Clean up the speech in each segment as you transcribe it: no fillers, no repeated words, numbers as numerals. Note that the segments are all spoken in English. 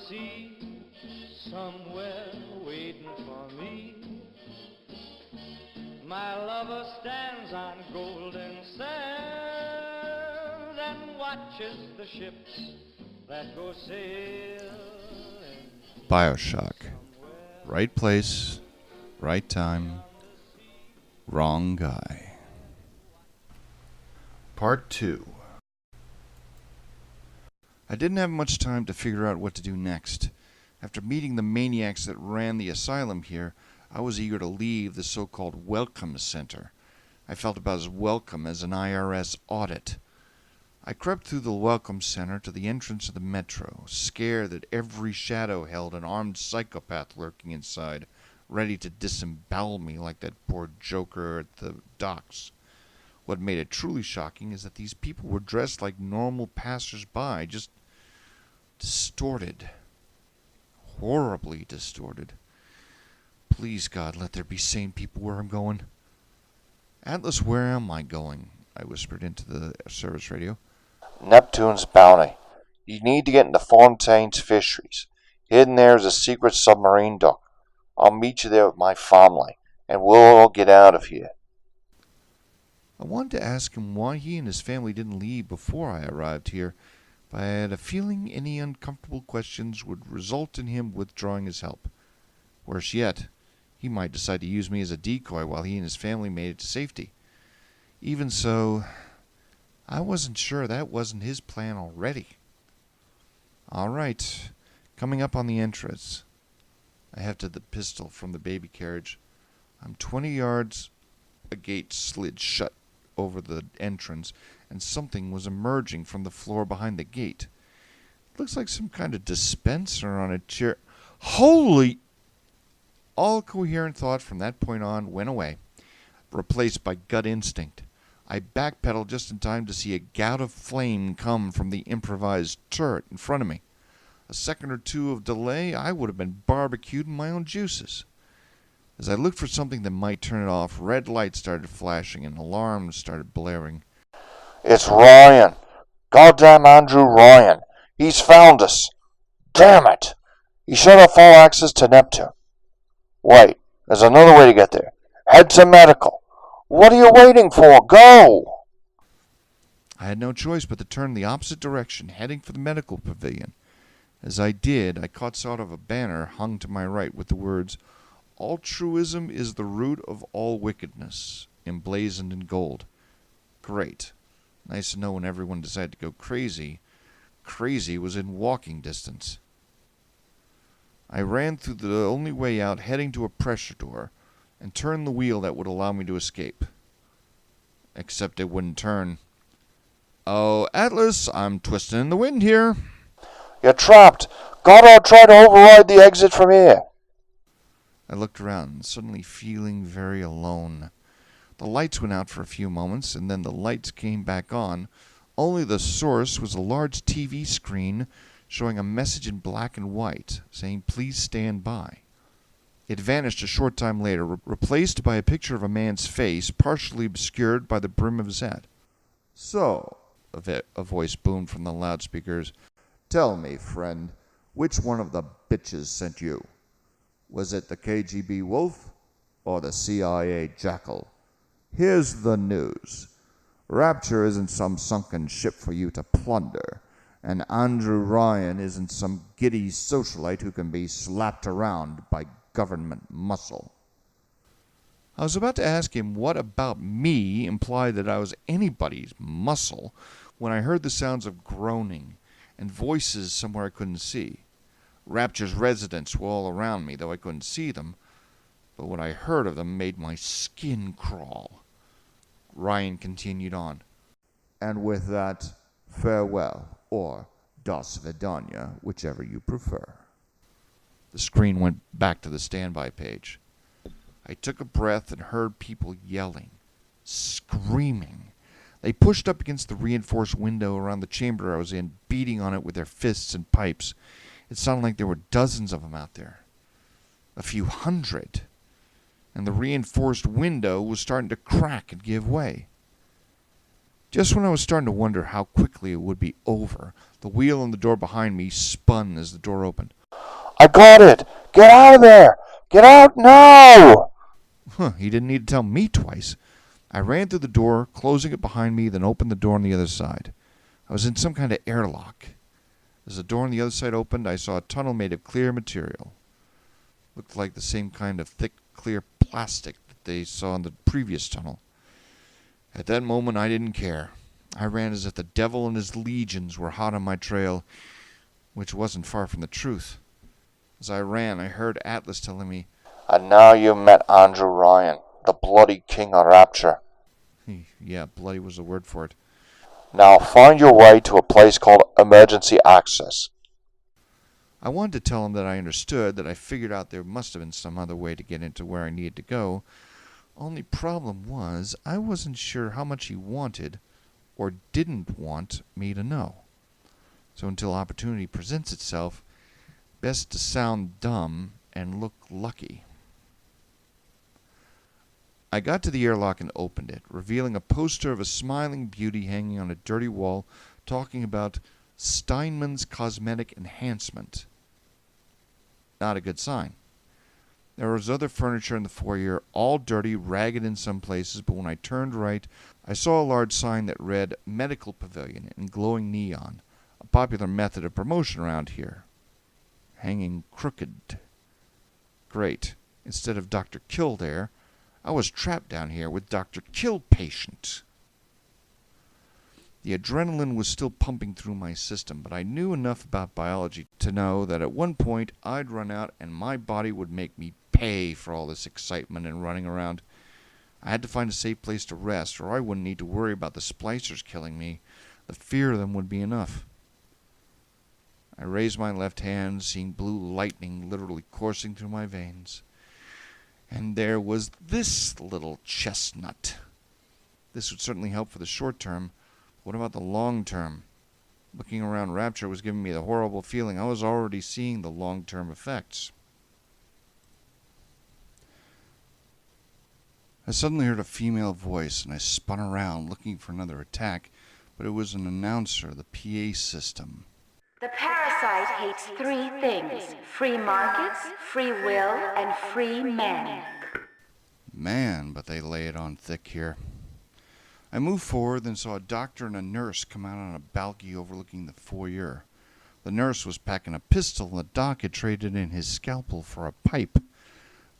sea, somewhere waiting for me. My lover stands on golden sand and watches the ships that go sailing. Bioshock. Right place, right time, wrong guy. Part 2. I didn't have much time to figure out what to do next. After meeting the maniacs that ran the asylum here, I was eager to leave the so-called Welcome Center. I felt about as welcome as an IRS audit. I crept through the Welcome Center to the entrance of the metro, scared that every shadow held an armed psychopath lurking inside, ready to disembowel me like that poor joker at the docks. What made it truly shocking is that these people were dressed like normal passers-by, just distorted. Horribly distorted. Please, God, let there be sane people where I'm going. Atlas, where am I going? I whispered into the service radio. Neptune's bounty. You need to get into Fontaine's fisheries. Hidden there is a secret submarine dock. I'll meet you there with my family, and we'll all get out of here. I wanted to ask him why he and his family didn't leave before I arrived here, but I had a feeling any uncomfortable questions would result in him withdrawing his help. Worse yet, he might decide to use me as a decoy while he and his family made it to safety. Even so, I wasn't sure that wasn't his plan already. All right, coming up on the entrance. I hefted the pistol from the baby carriage. I'm 20 yards. A gate slid shut over the entrance, and something was emerging from the floor behind the gate. It looks like some kind of dispenser on a chair. Holy! All coherent thought from that point on went away, replaced by gut instinct. I backpedaled just in time to see a gout of flame come from the improvised turret in front of me. A second or two of delay, I would have been barbecued in my own juices. As I looked for something that might turn it off, red lights started flashing and alarms started blaring. It's Ryan. Goddamn Andrew Ryan. He's found us. Damn it. He shut off all access to Neptune. Wait, there's another way to get there. Head to medical. What are you waiting for? Go! I had no choice but to turn the opposite direction, heading for the medical pavilion. As I did, I caught sight of a banner hung to my right with the words, "Altruism is the root of all wickedness," emblazoned in gold. Great. Nice to know when everyone decided to go crazy. Crazy was in walking distance. I ran through the only way out, heading to a pressure door, and turned the wheel that would allow me to escape. Except it wouldn't turn. Oh, Atlas, I'm twisting in the wind here. You're trapped. Goddard tried to override the exit from here. I looked around, suddenly feeling very alone. The lights went out for a few moments, and then the lights came back on. Only the source was a large TV screen showing a message in black and white, saying, "Please stand by." It vanished a short time later, replaced by a picture of a man's face, partially obscured by the brim of his hat. "So," a voice boomed from the loudspeakers, "tell me, friend, which one of the bitches sent you? Was it the KGB Wolf or the CIA Jackal? Here's the news. Rapture isn't some sunken ship for you to plunder, and Andrew Ryan isn't some giddy socialite who can be slapped around by government muscle." I was about to ask him what about me implied that I was anybody's muscle when I heard the sounds of groaning and voices somewhere I couldn't see. Rapture's residents were all around me, though I couldn't see them, but what I heard of them made my skin crawl. Ryan continued on. "And with that, farewell, or das vidanya, whichever you prefer." The screen went back to the standby page. I took a breath and heard people yelling, screaming. They pushed up against the reinforced window around the chamber I was in, beating on it with their fists and pipes. It sounded like there were dozens of them out there. A few hundred. And the reinforced window was starting to crack and give way. Just when I was starting to wonder how quickly it would be over, the wheel on the door behind me spun as the door opened. I got it! Get out of there! Get out now! He didn't need to tell me twice. I ran through the door, closing it behind me, then opened the door on the other side. I was in some kind of airlock. As the door on the other side opened, I saw a tunnel made of clear material. Looked like the same kind of thick, clear plastic that they saw in the previous tunnel. At that moment, I didn't care. I ran as if the devil and his legions were hot on my trail, which wasn't far from the truth. As I ran, I heard Atlas telling me, And now you've met Andrew Ryan, the bloody king of Rapture. Yeah, bloody was the word for it. Now find your way to a place called Emergency Access. I wanted to tell him that I understood, that I figured out there must have been some other way to get into where I needed to go. Only problem was, I wasn't sure how much he wanted or didn't want me to know. So until opportunity presents itself, best to sound dumb and look lucky. I got to the airlock and opened it, revealing a poster of a smiling beauty hanging on a dirty wall talking about Steinman's cosmetic enhancement. Not a good sign. There was other furniture in the foyer, all dirty, ragged in some places, but when I turned right, I saw a large sign that read Medical Pavilion in glowing neon, a popular method of promotion around here. Hanging crooked. Great. Instead of Dr. Kildare, I was trapped down here with Dr. Killpatient. The adrenaline was still pumping through my system, but I knew enough about biology to know that at one point I'd run out and my body would make me pay for all this excitement and running around. I had to find a safe place to rest, or I wouldn't need to worry about the splicers killing me. The fear of them would be enough. I raised my left hand, seeing blue lightning literally coursing through my veins. And there was this little chestnut. This would certainly help for the short term. What about the long term? Looking around Rapture was giving me the horrible feeling I was already seeing the long-term effects. I suddenly heard a female voice, and I spun around looking for another attack, but it was an announcer, the PA system. The parasite hates three things: free markets, free will, and free men. Man, but they lay it on thick here. I moved forward, then saw a doctor and a nurse come out on a balcony overlooking the foyer. The nurse was packing a pistol, and the doc had traded in his scalpel for a pipe.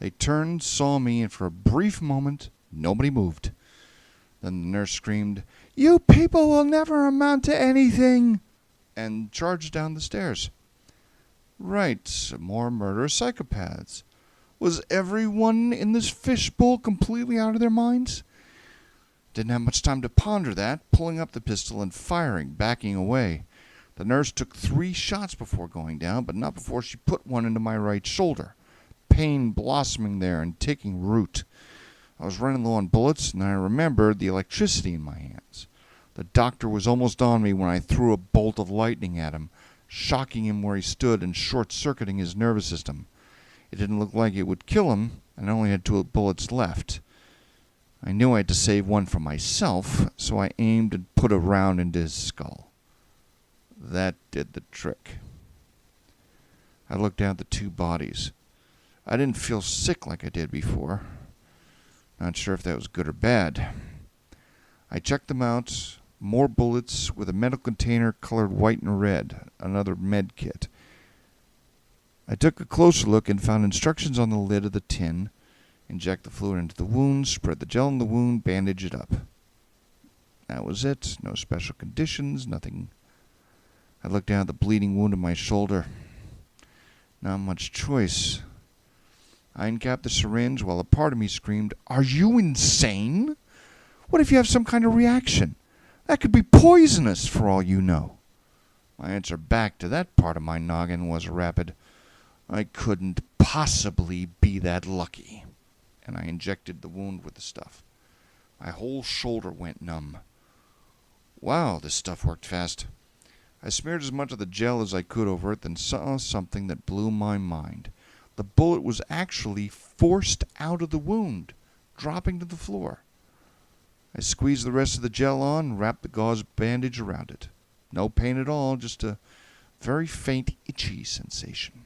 They turned, saw me, and for a brief moment, nobody moved. Then the nurse screamed, "You people will never amount to anything!" and charged down the stairs. Right, more murderous psychopaths. Was everyone in this fishbowl completely out of their minds? Didn't have much time to ponder that, pulling up the pistol and firing, backing away. The nurse took 3 shots before going down, but not before she put one into my right shoulder. Pain blossoming there and taking root. I was running low on bullets, and I remembered the electricity in my hands. The doctor was almost on me when I threw a bolt of lightning at him, shocking him where he stood and short-circuiting his nervous system. It didn't look like it would kill him, and I only had 2 bullets left. I knew I had to save one for myself, so I aimed and put a round into his skull. That did the trick. I looked down at the 2 bodies. I didn't feel sick like I did before. Not sure if that was good or bad. I checked them out. More bullets with a metal container colored white and red. Another med kit. I took a closer look and found instructions on the lid of the tin. Inject the fluid into the wound, spread the gel in the wound, bandage it up. That was it. No special conditions, nothing. I looked down at the bleeding wound in my shoulder. Not much choice. I uncapped the syringe while a part of me screamed, "Are you insane? What if you have some kind of reaction? That could be poisonous for all you know." My answer back to that part of my noggin was rapid, "I couldn't possibly be that lucky." And I injected the wound with the stuff. My whole shoulder went numb. Wow, this stuff worked fast. I smeared as much of the gel as I could over it, then saw something that blew my mind. The bullet was actually forced out of the wound, dropping to the floor. I squeezed the rest of the gel on and wrapped the gauze bandage around it. No pain at all, just a very faint itchy sensation.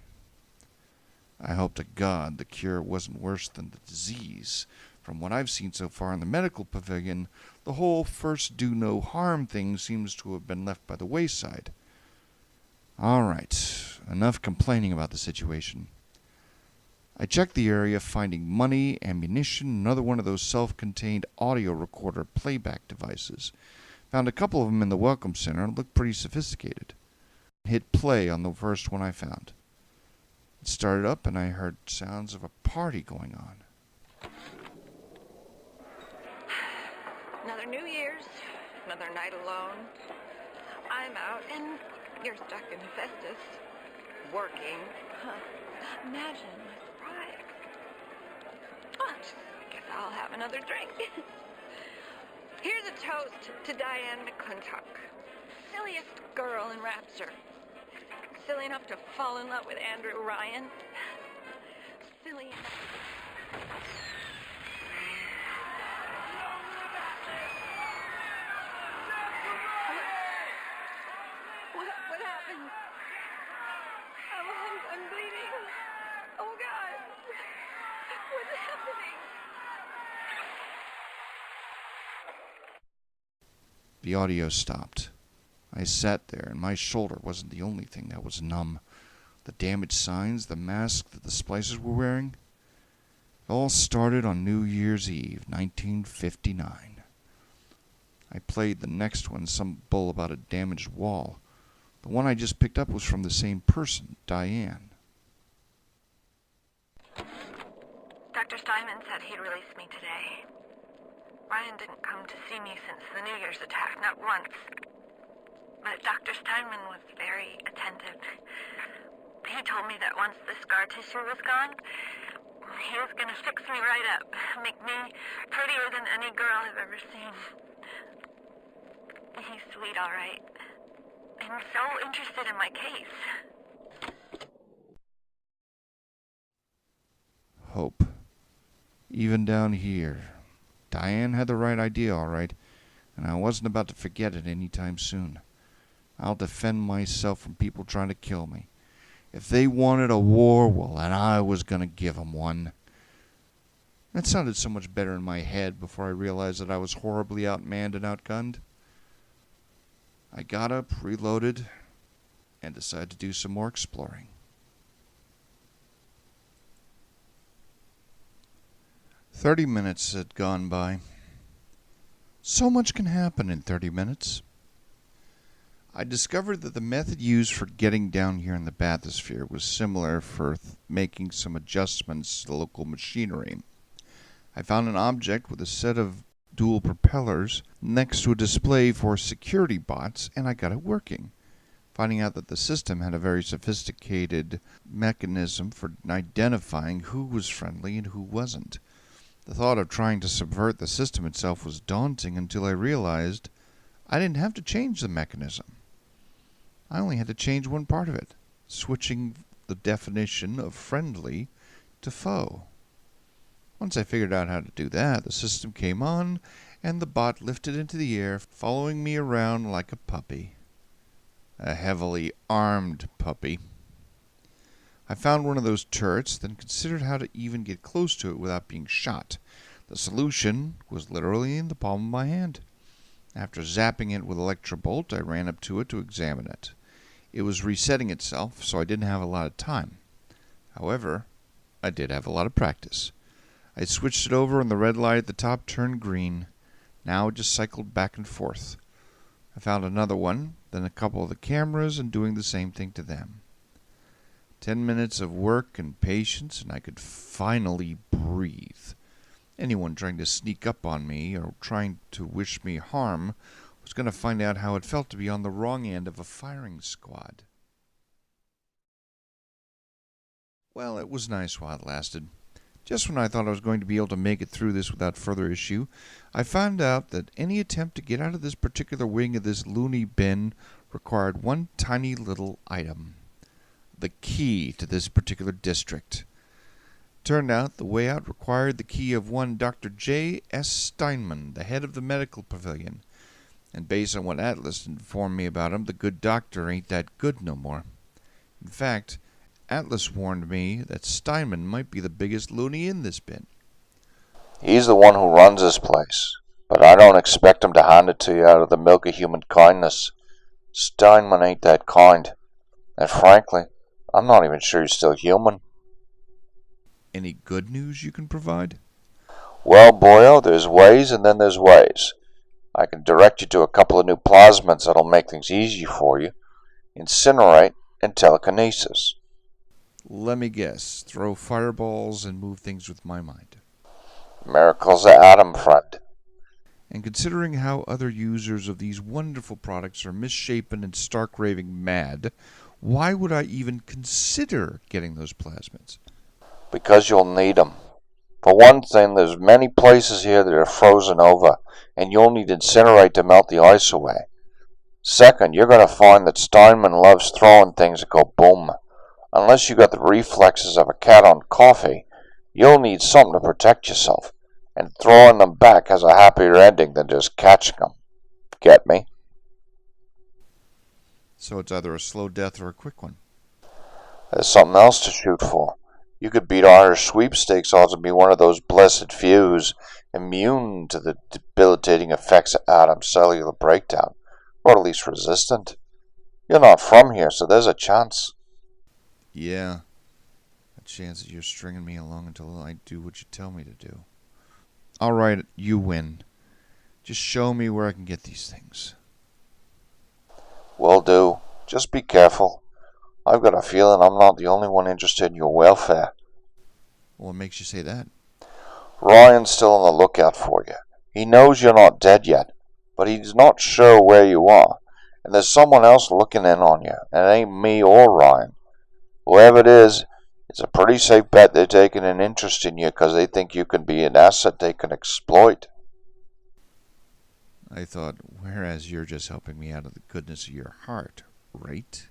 I hope to God the cure wasn't worse than the disease. From what I've seen so far in the medical pavilion, the whole first do no harm thing seems to have been left by the wayside. All right, enough complaining about the situation. I checked the area, finding money, ammunition, another one of those self-contained audio recorder playback devices. Found a couple of them in the Welcome Center and looked pretty sophisticated. Hit play on the first one I found. It started up and I heard sounds of a party going on. Another New Year's, another night alone. I'm out and you're stuck in Festus, working. Huh. Imagine my surprise. But I guess I'll have another drink. Here's a toast to Diane McClintock, silliest girl in Rapture. Silly enough to fall in love with Andrew Ryan. Silly enough. What happened? I'm bleeding. Oh God. What's happening? The audio stopped. I sat there, and my shoulder wasn't the only thing that was numb. The damaged signs, the mask that the splicers were wearing. It all started on New Year's Eve, 1959. I played the next one, some bull about a damaged wall. The one I just picked up was from the same person, Diane. Dr. Steinman said he'd release me today. Ryan didn't come to see me since the New Year's attack, not once. But Dr. Steinman was very attentive. He told me that once the scar tissue was gone, he was going to fix me right up, make me prettier than any girl I've ever seen. He's sweet, all right. And so interested in my case. Hope. Even down here. Diane had the right idea, all right, and I wasn't about to forget it any time soon. I'll defend myself from people trying to kill me. If they wanted a war, well, then I was going to give them one. That sounded so much better in my head before I realized that I was horribly outmanned and outgunned. I got up, reloaded, and decided to do some more exploring. "30 minutes had gone by. So much can happen in 30 minutes. I discovered that the method used for getting down here in the bathysphere was similar for making some adjustments to the local machinery. I found an object with a set of dual propellers next to a display for security bots, and I got it working, finding out that the system had a very sophisticated mechanism for identifying who was friendly and who wasn't. The thought of trying to subvert the system itself was daunting until I realized I didn't have to change the mechanism. I only had to change one part of it, switching the definition of friendly to foe. Once I figured out how to do that, the system came on, and the bot lifted into the air, following me around like a puppy. A heavily armed puppy. I found one of those turrets, then considered how to even get close to it without being shot. The solution was literally in the palm of my hand. After zapping it with Electrobolt, I ran up to it to examine it. It was resetting itself, so I didn't have a lot of time. However, I did have a lot of practice. I switched it over and the red light at the top turned green. Now it just cycled back and forth. I found another one, then a couple of the cameras, and doing the same thing to them. 10 minutes of work and patience, and I could finally breathe. Anyone trying to sneak up on me or trying to wish me harm was going to find out how it felt to be on the wrong end of a firing squad. Well, it was nice while it lasted. Just when I thought I was going to be able to make it through this without further issue, I found out that any attempt to get out of this particular wing of this loony bin required one tiny little item. The key to this particular district. Turned out the way out required the key of one Dr. J. S. Steinman, the head of the medical pavilion. And based on what Atlas informed me about him, the good doctor ain't that good no more. In fact, Atlas warned me that Steinman might be the biggest loony in this bin. He's the one who runs this place, but I don't expect him to hand it to you out of the milk of human kindness. Steinman ain't that kind, and frankly, I'm not even sure he's still human. Any good news you can provide? Well, boyo, there's ways and then there's ways. I can direct you to a couple of new plasmids that'll make things easier for you. Incinerate and telekinesis. Let me guess. Throw fireballs and move things with my mind. Miracles of Adam, friend. And considering how other users of these wonderful products are misshapen and stark raving mad, why would I even consider getting those plasmids? Because you'll need them. For one thing, there's many places here that are frozen over, and you'll need incinerate to melt the ice away. Second, you're going to find that Steinman loves throwing things that go boom. Unless you got the reflexes of a cat on coffee, you'll need something to protect yourself, and throwing them back has a happier ending than just catching them. Get me? So it's either a slow death or a quick one. There's something else to shoot for. You could beat Irish sweepstakes odds and be one of those blessed fews immune to the debilitating effects of Adam's cellular breakdown, or at least resistant. You're not from here, so there's a chance. Yeah. A chance that you're stringing me along until I do what you tell me to do. All right, you win. Just show me where I can get these things. Will do. Just be careful. I've got a feeling I'm not the only one interested in your welfare. What makes you say that? Ryan's still on the lookout for you. He knows you're not dead yet, but he's not sure where you are. And there's someone else looking in on you, and it ain't me or Ryan. Whoever it is, it's a pretty safe bet they're taking an interest in you because they think you can be an asset they can exploit. I thought, whereas you're just helping me out of the goodness of your heart, right?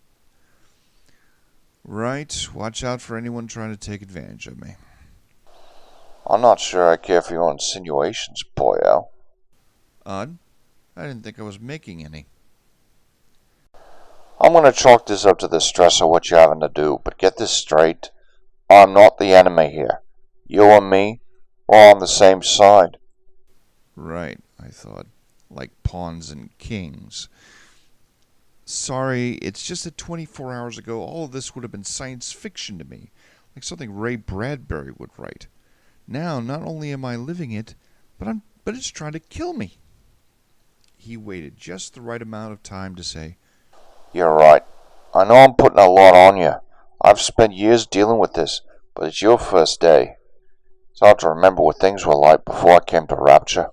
Right, watch out for anyone trying to take advantage of me. I'm not sure I care for your insinuations, boyo. Odd. I didn't think I was making any. I'm going to chalk this up to the stress of what you're having to do, but get this straight. I'm not the enemy here. You and me, we're on the same side. Right, I thought. Like pawns and kings. Sorry, it's just that 24 hours ago all of this would have been science fiction to me, like something Ray Bradbury would write. Now, not only am I living it, but it's trying to kill me. He waited just the right amount of time to say, You're right. I know I'm putting a lot on you. I've spent years dealing with this, but it's your first day. It's hard to remember what things were like before I came to Rapture.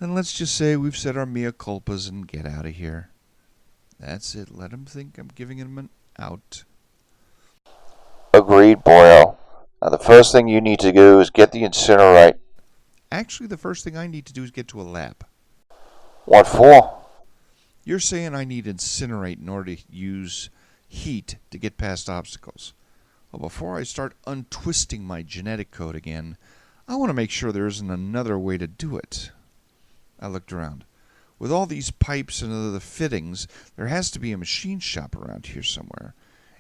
then let's just say we've said our mea culpas and get out of here. That's it. Let him think I'm giving him an out. Agreed, boyo. Now the first thing you need to do is get the incinerate. Actually, the first thing I need to do is get to a lab. What for? You're saying I need incinerate in order to use heat to get past obstacles. Well, before I start untwisting my genetic code again, I want to make sure there isn't another way to do it. I looked around. With all these pipes and other fittings, there has to be a machine shop around here somewhere.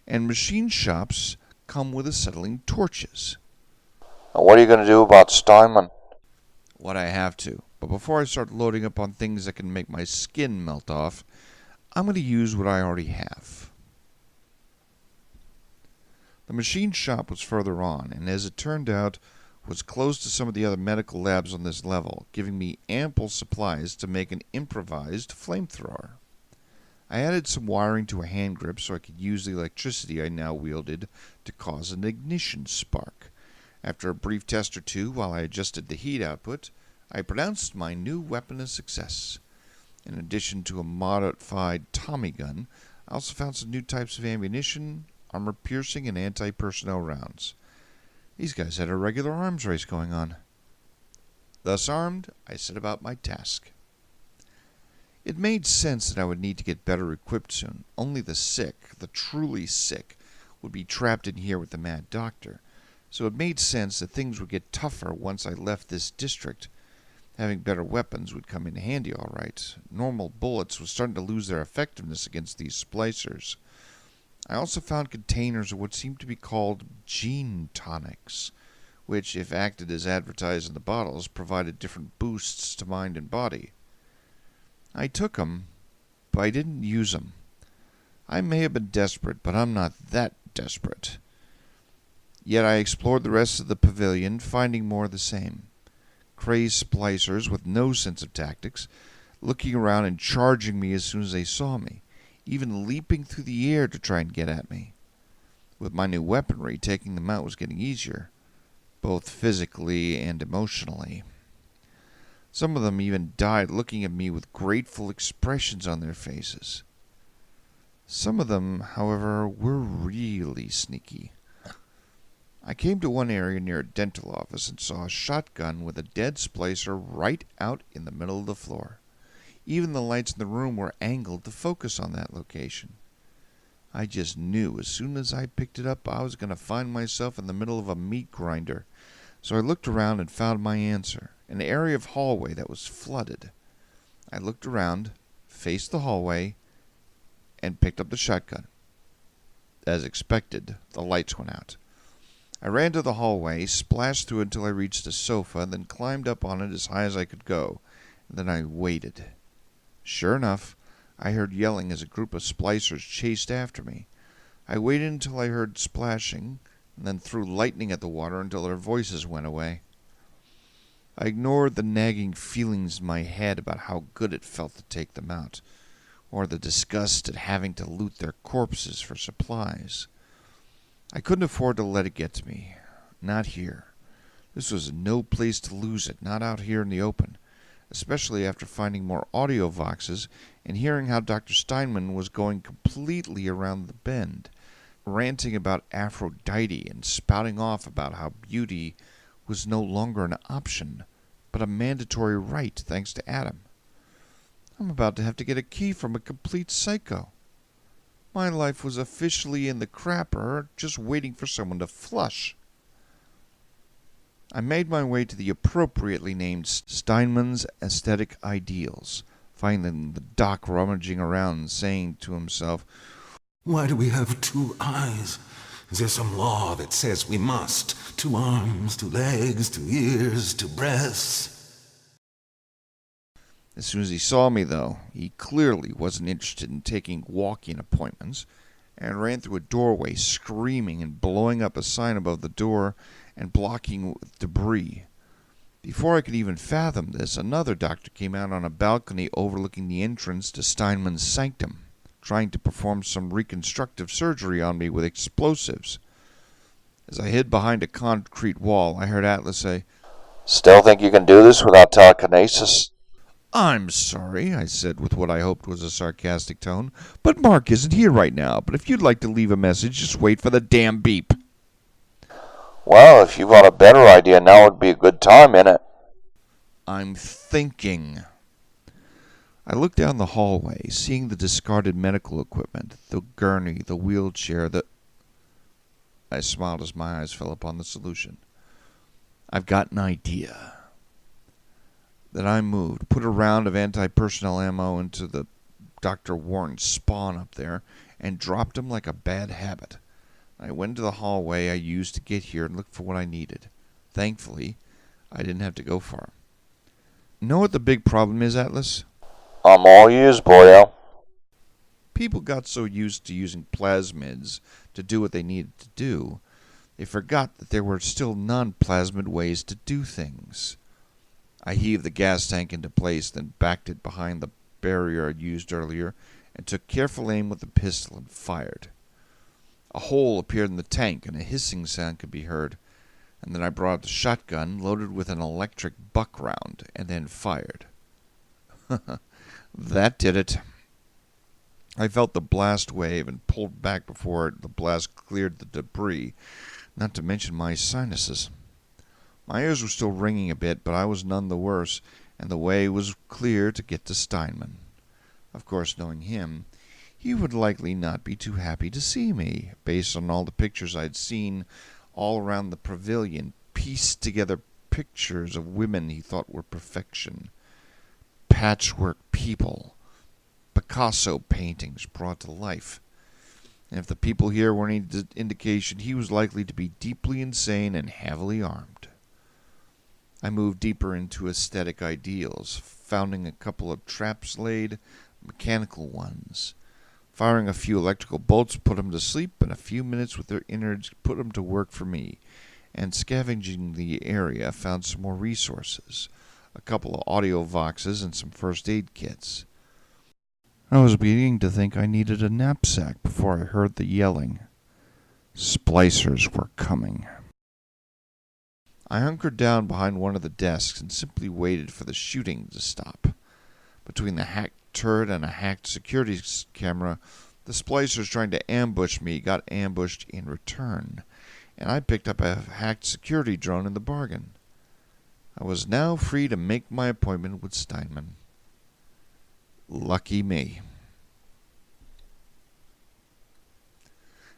And machine shops come with acetylene torches. And what are you going to do about Steinman? What I have to. But before I start loading up on things that can make my skin melt off, I'm going to use what I already have. The machine shop was further on, and as it turned out, was close to some of the other medical labs on this level, giving me ample supplies to make an improvised flamethrower. I added some wiring to a hand grip so I could use the electricity I now wielded to cause an ignition spark. After a brief test or two while I adjusted the heat output, I pronounced my new weapon a success. In addition to a modified Tommy gun, I also found some new types of ammunition, armor-piercing, and anti-personnel rounds. These guys had a regular arms race going on. Thus armed, I set about my task. It made sense that I would need to get better equipped soon. Only the sick, the truly sick, would be trapped in here with the mad doctor. So it made sense that things would get tougher once I left this district. Having better weapons would come in handy all right. Normal bullets were starting to lose their effectiveness against these splicers. I also found containers of what seemed to be called gene tonics, which, if acted as advertised in the bottles, provided different boosts to mind and body. I took 'em, but I didn't use 'em. I may have been desperate, but I'm not that desperate. Yet I explored the rest of the pavilion, finding more of the same. Crazed splicers with no sense of tactics, looking around and charging me as soon as they saw me, even leaping through the air to try and get at me. With my new weaponry, taking them out was getting easier, both physically and emotionally. Some of them even died looking at me with grateful expressions on their faces. Some of them, however, were really sneaky. I came to one area near a dental office and saw a shotgun with a dead splicer right out in the middle of the floor. Even the lights in the room were angled to focus on that location. I just knew as soon as I picked it up I was going to find myself in the middle of a meat grinder. So I looked around and found my answer, an area of hallway that was flooded. I looked around, faced the hallway, and picked up the shotgun. As expected, the lights went out. I ran to the hallway, splashed through until I reached a sofa, then climbed up on it as high as I could go. Then I waited. Sure enough, I heard yelling as a group of splicers chased after me. I waited until I heard splashing, and then threw lightning at the water until their voices went away. I ignored the nagging feelings in my head about how good it felt to take them out, or the disgust at having to loot their corpses for supplies. I couldn't afford to let it get to me. Not here. This was no place to lose it, not out here in the open, especially after finding more audio voxes and hearing how Dr. Steinman was going completely around the bend, ranting about Aphrodite and spouting off about how beauty was no longer an option, but a mandatory right thanks to Adam. I'm about to have to get a key from a complete psycho. My life was officially in the crapper, just waiting for someone to flush. I made my way to the appropriately named Steinman's Aesthetic Ideals, finding the doc rummaging around and saying to himself, "Why do we have 2 eyes? Is there some law that says we must? 2 arms, 2 legs, 2 ears, 2 breasts?" As soon as he saw me, though, he clearly wasn't interested in taking walk-in appointments, and ran through a doorway screaming and blowing up a sign above the door and blocking with debris. Before I could even fathom this, another doctor came out on a balcony overlooking the entrance to Steinman's sanctum, trying to perform some reconstructive surgery on me with explosives. As I hid behind a concrete wall, I heard Atlas say, Still think you can do this without telekinesis? "I'm sorry," I said with what I hoped was a sarcastic tone, "but Mark isn't here right now. But if you'd like to leave a message, just wait for the damn beep." Well, if you've got a better idea, now would be a good time, innit? "I'm thinking." I looked down the hallway, seeing the discarded medical equipment, the gurney, the wheelchair, I smiled as my eyes fell upon the solution. "I've got an idea." Then I moved, put a round of anti-personnel ammo into the Dr. Warren spawn up there, and dropped him like a bad habit. I went to the hallway I used to get here and looked for what I needed. Thankfully, I didn't have to go far. Know what the big problem is, Atlas? I'm all ears, boyo. People got so used to using plasmids to do what they needed to do, they forgot that there were still non-plasmid ways to do things. I heaved the gas tank into place, then backed it behind the barrier I'd used earlier, and took careful aim with the pistol and fired. A hole appeared in the tank, and a hissing sound could be heard, and then I brought out the shotgun, loaded with an electric buck round, and then fired. That did it. I felt the blast wave and pulled back before the blast cleared the debris, not to mention my sinuses. My ears were still ringing a bit, but I was none the worse, and the way was clear to get to Steinman. Of course, knowing him, he would likely not be too happy to see me, based on all the pictures I'd seen all around the pavilion, pieced together pictures of women he thought were perfection. Patchwork people. Picasso paintings brought to life. And if the people here were any indication, he was likely to be deeply insane and heavily armed. I moved deeper into aesthetic ideals, founding a couple of traps laid, mechanical ones. Firing a few electrical bolts put them to sleep, and a few minutes with their innards put them to work for me. And scavenging the area, found some more resources, a couple of audio voxes and some first aid kits. I was beginning to think I needed a knapsack before I heard the yelling. Splicers were coming. I hunkered down behind one of the desks and simply waited for the shooting to stop. Between the hacked turret and a hacked security camera, the splicers trying to ambush me got ambushed in return, and I picked up a hacked security drone in the bargain. I was now free to make my appointment with Steinman. Lucky me.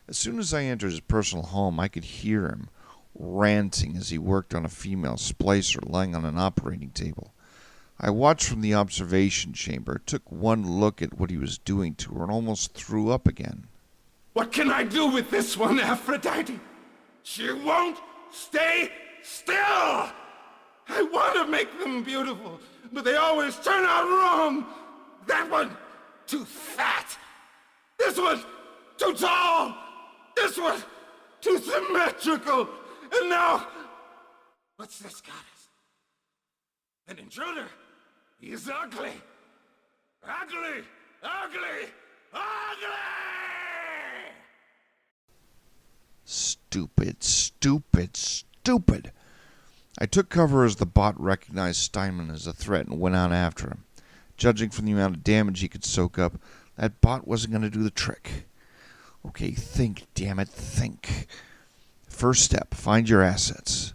As soon as I entered his personal home, I could hear him ranting as he worked on a female splicer lying on an operating table. I watched from the observation chamber, took one look at what he was doing to her, and almost threw up again. What can I do with this one, Aphrodite? She won't stay still! I want to make them beautiful, but they always turn out wrong! That one, too fat! This one, too tall! This one, too symmetrical! And now, what's this goddess? An intruder! He's ugly! Ugly! Ugly! Ugly! Stupid, stupid, stupid. I took cover as the bot recognized Steinman as a threat and went out after him. Judging from the amount of damage he could soak up, that bot wasn't going to do the trick. Okay, think, damn it, think. First step, find your assets.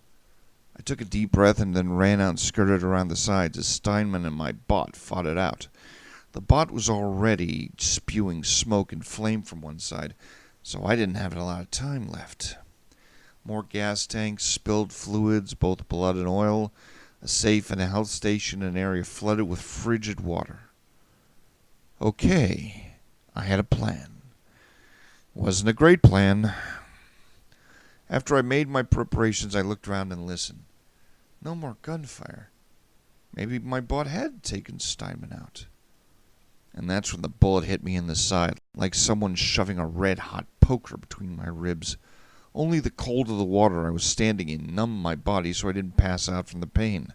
I took a deep breath and then ran out and skirted around the sides as Steinman and my bot fought it out. The bot was already spewing smoke and flame from one side, so I didn't have a lot of time left. More gas tanks, spilled fluids, both blood and oil, a safe and a health station, an area flooded with frigid water. Okay, I had a plan. Wasn't a great plan. After I made my preparations, I looked around and listened. No more gunfire. Maybe my bot had taken Steinman out. And that's when the bullet hit me in the side, like someone shoving a red-hot poker between my ribs. Only the cold of the water I was standing in numbed my body so I didn't pass out from the pain.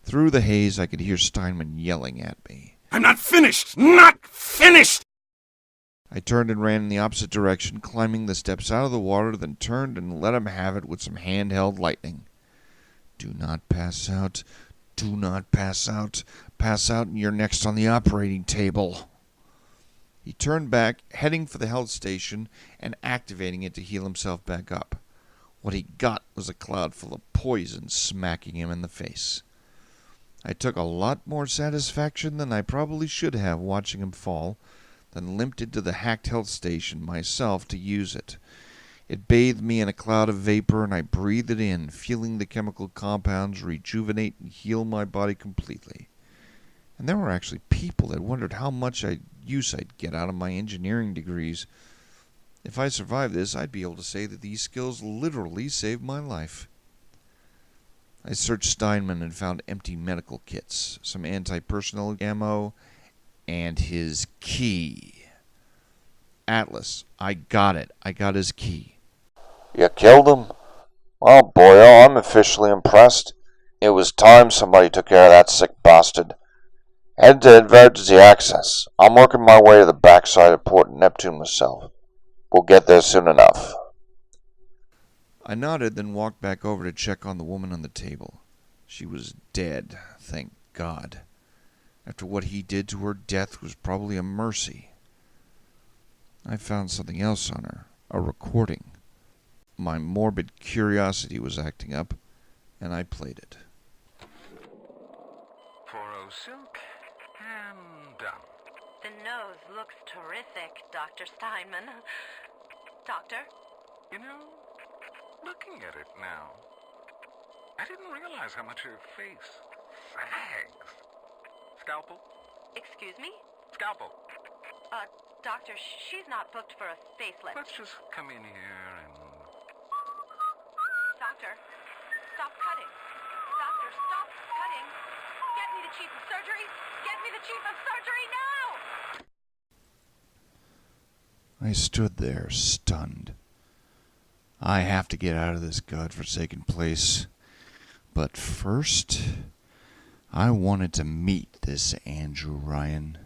Through the haze, I could hear Steinman yelling at me. I'm not finished! Not finished! I turned and ran in the opposite direction, climbing the steps out of the water, then turned and let him have it with some handheld lightning. Do not pass out. Do not pass out. Pass out and you're next on the operating table. He turned back, heading for the health station and activating it to heal himself back up. What he got was a cloud full of poison smacking him in the face. I took a lot more satisfaction than I probably should have watching him fall, then limped into the hacked health station myself to use it. It bathed me in a cloud of vapor, and I breathed it in, feeling the chemical compounds rejuvenate and heal my body completely. And there were actually people that wondered how much use I'd get out of my engineering degrees. If I survived this, I'd be able to say that these skills literally saved my life. I searched Steinman and found empty medical kits, some anti-personnel ammo, and his key. Atlas, I got it. I got his key. You killed him? Well, boyo, I'm officially impressed. It was time somebody took care of that sick bastard. Head to emergency access. I'm working my way to the backside of Port Neptune myself. We'll get there soon enough. I nodded, then walked back over to check on the woman on the table. She was dead, thank God. After what he did to her, death was probably a mercy. I found something else on her, a recording. My morbid curiosity was acting up, and I played it. 4-0 silk, and down. The nose looks terrific, Dr. Steinman. Doctor? You know, looking at it now, I didn't realize how much her face sags. Scalpel? Excuse me? Scalpel. Doctor, she's not booked for a facelift. Let's just come in here and... Doctor, stop cutting. Doctor, stop cutting. Get me the chief of surgery. Get me the chief of surgery now! I stood there, stunned. I have to get out of this godforsaken place. But first, I wanted to meet this Andrew Ryan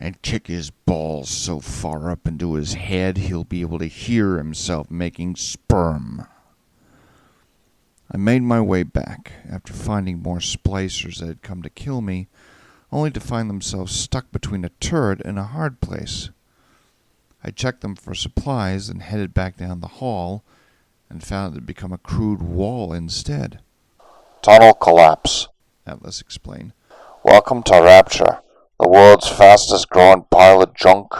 and kick his balls so far up into his head he'll be able to hear himself making sperm. I made my way back after finding more splicers that had come to kill me, only to find themselves stuck between a turret and a hard place. I checked them for supplies and headed back down the hall and found it had become a crude wall instead. Tunnel collapse. Atlas explained. Welcome to Rapture, the world's fastest growing pile of junk.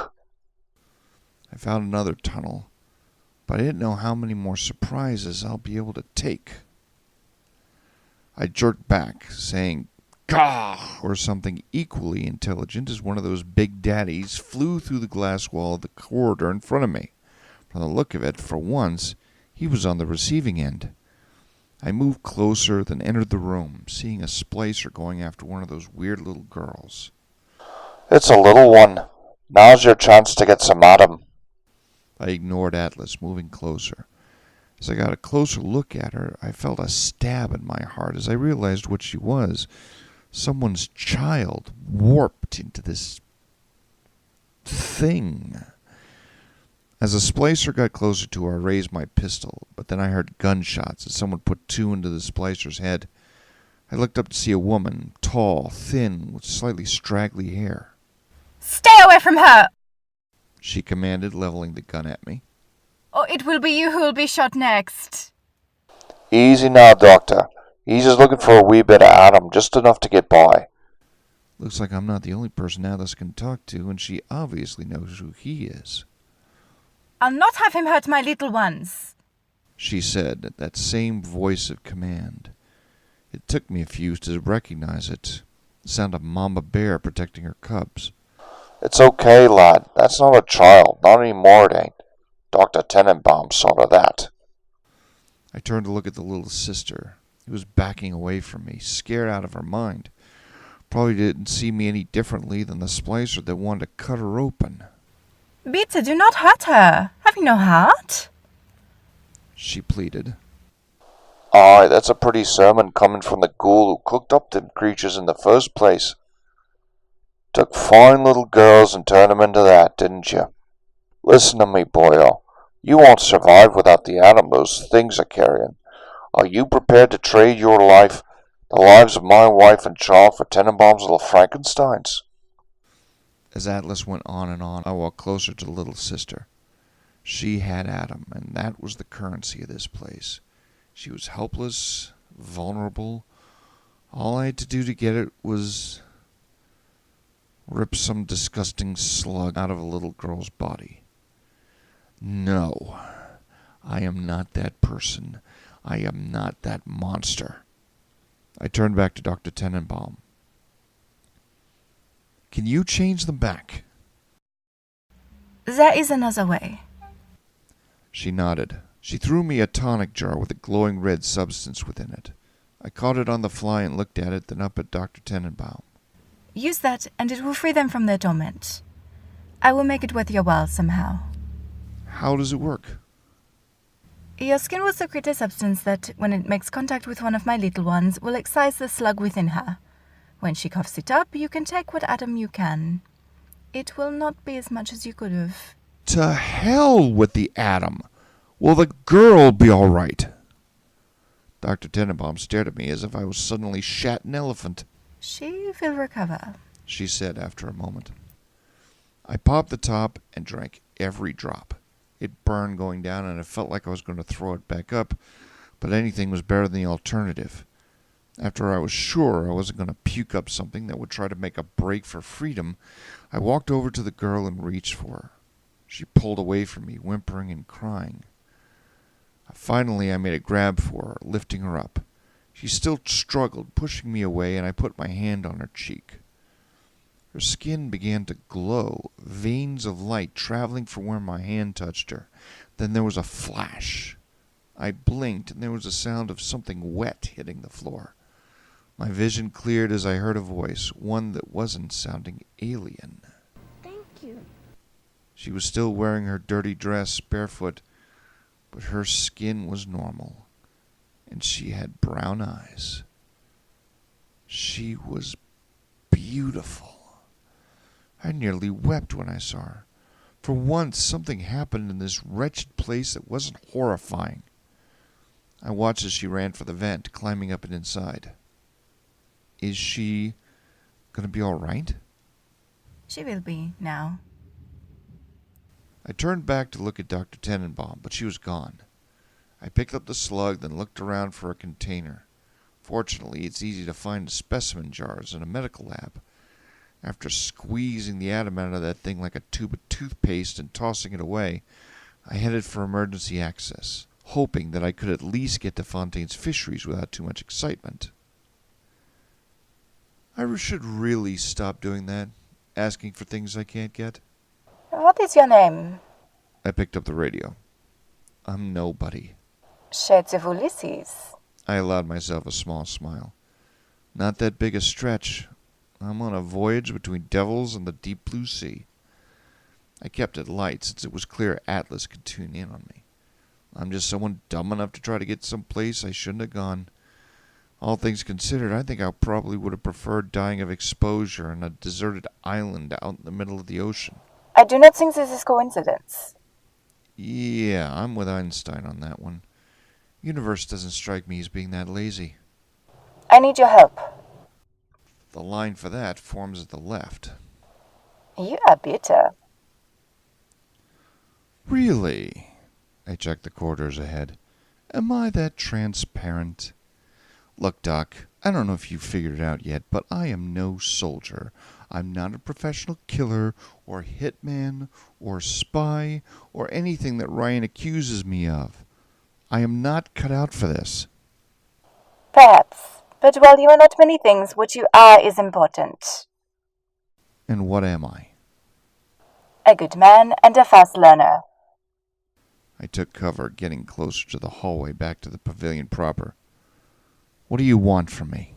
I found another tunnel, but I didn't know how many more surprises I'll be able to take. I jerked back, saying, "Gah!" or something equally intelligent as one of those big daddies flew through the glass wall of the corridor in front of me. From the look of it, for once, he was on the receiving end. I moved closer, then entered the room, seeing a splicer going after one of those weird little girls. It's a little one. Now's your chance to get some at him. I ignored Atlas, moving closer. As I got a closer look at her, I felt a stab in my heart as I realized what she was. Someone's child warped into this thing. As the splicer got closer to her, I raised my pistol, but then I heard gunshots as someone put two into the splicer's head. I looked up to see a woman, tall, thin, with slightly straggly hair. "Stay away from her!" she commanded, leveling the gun at me. "Or it will be you who will be shot next." Easy now, Doctor. He's just looking for a wee bit of Adam, just enough to get by. Looks like I'm not the only person Atlas can talk to, and she obviously knows who he is. "I'll not have him hurt my little ones," she said, that same voice of command. It took me a few to recognize it. The sound of Mama Bear protecting her cubs. It's okay, lad. That's not a child. Not anymore, it ain't. Dr. Tenenbaum saw to that. I turned to look at the little sister. She was backing away from me, scared out of her mind. Probably didn't see me any differently than the splicer that wanted to cut her open. "Bitte, do not hurt her. Have you no heart?" she pleaded. Aye, that's a pretty sermon coming from the ghoul who cooked up them creatures in the first place. Took fine little girls and turned them into that, didn't you? Listen to me, boyo. You won't survive without the atom those things are carrying. Are you prepared to trade your life, the lives of my wife and child, for Tenenbaum's little Frankensteins? As Atlas went on and on, I walked closer to the little sister. She had Adam, and that was the currency of this place. She was helpless, vulnerable. All I had to do to get it was rip some disgusting slug out of a little girl's body. No, I am not that person. I am not that monster. I turned back to Dr. Tenenbaum. Can you change them back? "There is another way." She nodded. She threw me a tonic jar with a glowing red substance within it. I caught it on the fly and looked at it, then up at Dr. Tenenbaum. "Use that, and it will free them from their torment. I will make it worth your while somehow." How does it work? "Your skin will secrete a substance that, when it makes contact with one of my little ones, will excise the slug within her. When she coughs it up, you can take what atom you can. It will not be as much as you could have." To hell with the atom! Will the girl be all right? Dr. Tenenbaum stared at me as if I was suddenly shat an elephant. "She will recover," she said after a moment. I popped the top and drank every drop. It burned going down, and it felt like I was going to throw it back up, but anything was better than the alternative. After I was sure I wasn't going to puke up something that would try to make a break for freedom, I walked over to the girl and reached for her. She pulled away from me, whimpering and crying. Finally, I made a grab for her, lifting her up. She still struggled, pushing me away, and I put my hand on her cheek. Her skin began to glow, veins of light traveling from where my hand touched her. Then there was a flash. I blinked, and there was a sound of something wet hitting the floor. My vision cleared as I heard a voice, one that wasn't sounding alien. Thank you. She was still wearing her dirty dress, barefoot, but her skin was normal, and she had brown eyes. She was beautiful. I nearly wept when I saw her. For once, something happened in this wretched place that wasn't horrifying. I watched as she ran for the vent, climbing up and inside. Is she going to be all right? She will be, now. I turned back to look at Dr. Tenenbaum, but she was gone. I picked up the slug, then looked around for a container. Fortunately, it's easy to find specimen jars in a medical lab. After squeezing the atom out of that thing like a tube of toothpaste and tossing it away, I headed for emergency access, hoping that I could at least get to Fontaine's fisheries without too much excitement. I should really stop doing that, asking for things I can't get. What is your name? I picked up the radio. I'm nobody. Shades of Ulysses. I allowed myself a small smile. Not that big a stretch. I'm on a voyage between devils and the deep blue sea. I kept it light since it was clear Atlas could tune in on me. I'm just someone dumb enough to try to get someplace I shouldn't have gone. All things considered, I think I probably would have preferred dying of exposure on a deserted island out in the middle of the ocean. I do not think this is coincidence. Yeah, I'm with Einstein on that one. Universe doesn't strike me as being that lazy. I need your help. The line for that forms at the left. You are bitter. Really? I checked the corridors ahead. Am I that transparent? Look, Doc, I don't know if you've figured it out yet, but I am no soldier. I'm not a professional killer, or hitman, or spy, or anything that Ryan accuses me of. I am not cut out for this. Perhaps. But while you are not many things, what you are is important. And what am I? A good man and a fast learner. I took cover, getting closer to the hallway back to the pavilion proper. What do you want from me?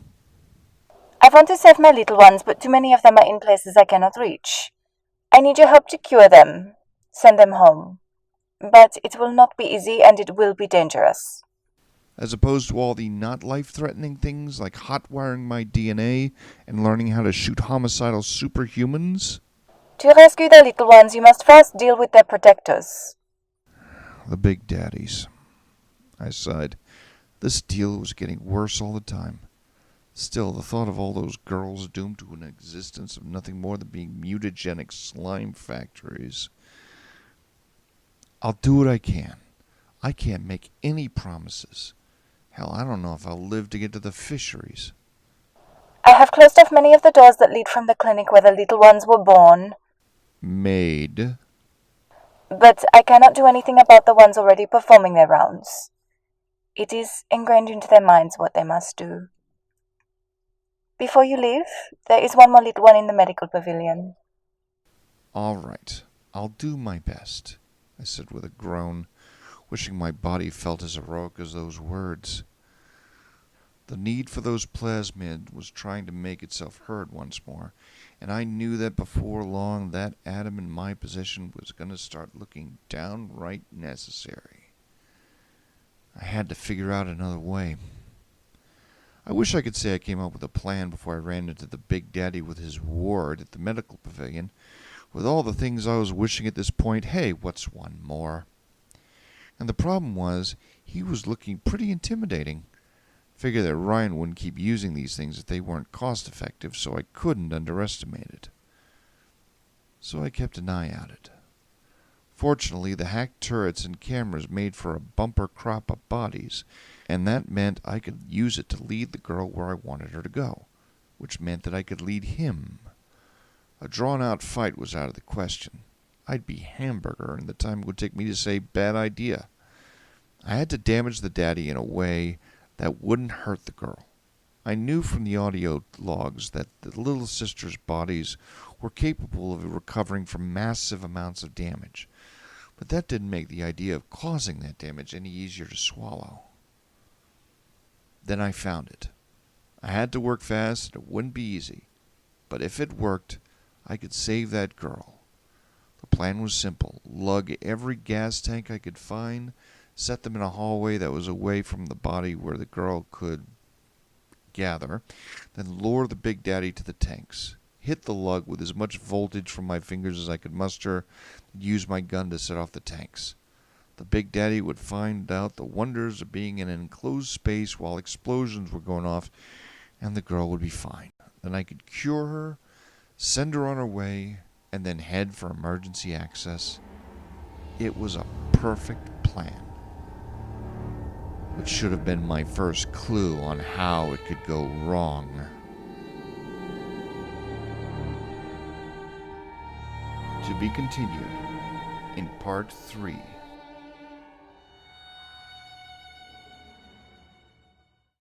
I want to save my little ones, but too many of them are in places I cannot reach. I need your help to cure them. Send them home. But it will not be easy and it will be dangerous. As opposed to all the not life-threatening things like hot-wiring my DNA and learning how to shoot homicidal superhumans? To rescue the little ones, you must first deal with their protectors. The big daddies. I sighed. This deal was getting worse all the time. Still, the thought of all those girls doomed to an existence of nothing more than being mutagenic slime factories. I'll do what I can. I can't make any promises. Hell, I don't know if I'll live to get to the fisheries. I have closed off many of the doors that lead from the clinic where the little ones were born. Made. But I cannot do anything about the ones already performing their rounds. It is ingrained into their minds what they must do. Before you leave, there is one more little one in the medical pavilion. All right. I'll do my best, I said with a groan, wishing my body felt as heroic as those words. The need for those plasmids was trying to make itself heard once more, and I knew that before long that atom in my possession was going to start looking downright necessary. I had to figure out another way. I wish I could say I came up with a plan before I ran into the Big Daddy with his ward at the medical pavilion. With all the things I was wishing at this point, hey, what's one more? And the problem was, he was looking pretty intimidating. Figured that Ryan wouldn't keep using these things if they weren't cost-effective, so I couldn't underestimate it. So I kept an eye at it. Fortunately, the hacked turrets and cameras made for a bumper crop of bodies, and that meant I could use it to lead the girl where I wanted her to go, which meant that I could lead him. A drawn-out fight was out of the question. I'd be Hamburger, and the time it would take me to say bad idea. I had to damage the daddy in a way that wouldn't hurt the girl. I knew from the audio logs that the little sisters' bodies were capable of recovering from massive amounts of damage, but that didn't make the idea of causing that damage any easier to swallow. Then I found it. I had to work fast, and it wouldn't be easy, but if it worked, I could save that girl. The plan was simple: lug every gas tank I could find, set them in a hallway that was away from the body where the girl could gather, then lure the Big Daddy to the tanks, hit the lug with as much voltage from my fingers as I could muster, and use my gun to set off the tanks. The Big Daddy would find out the wonders of being in an enclosed space while explosions were going off, and the girl would be fine. Then I could cure her, send her on her way, and then head for emergency access. It was a perfect plan, which should have been my first clue on how it could go wrong. To be continued in part 3.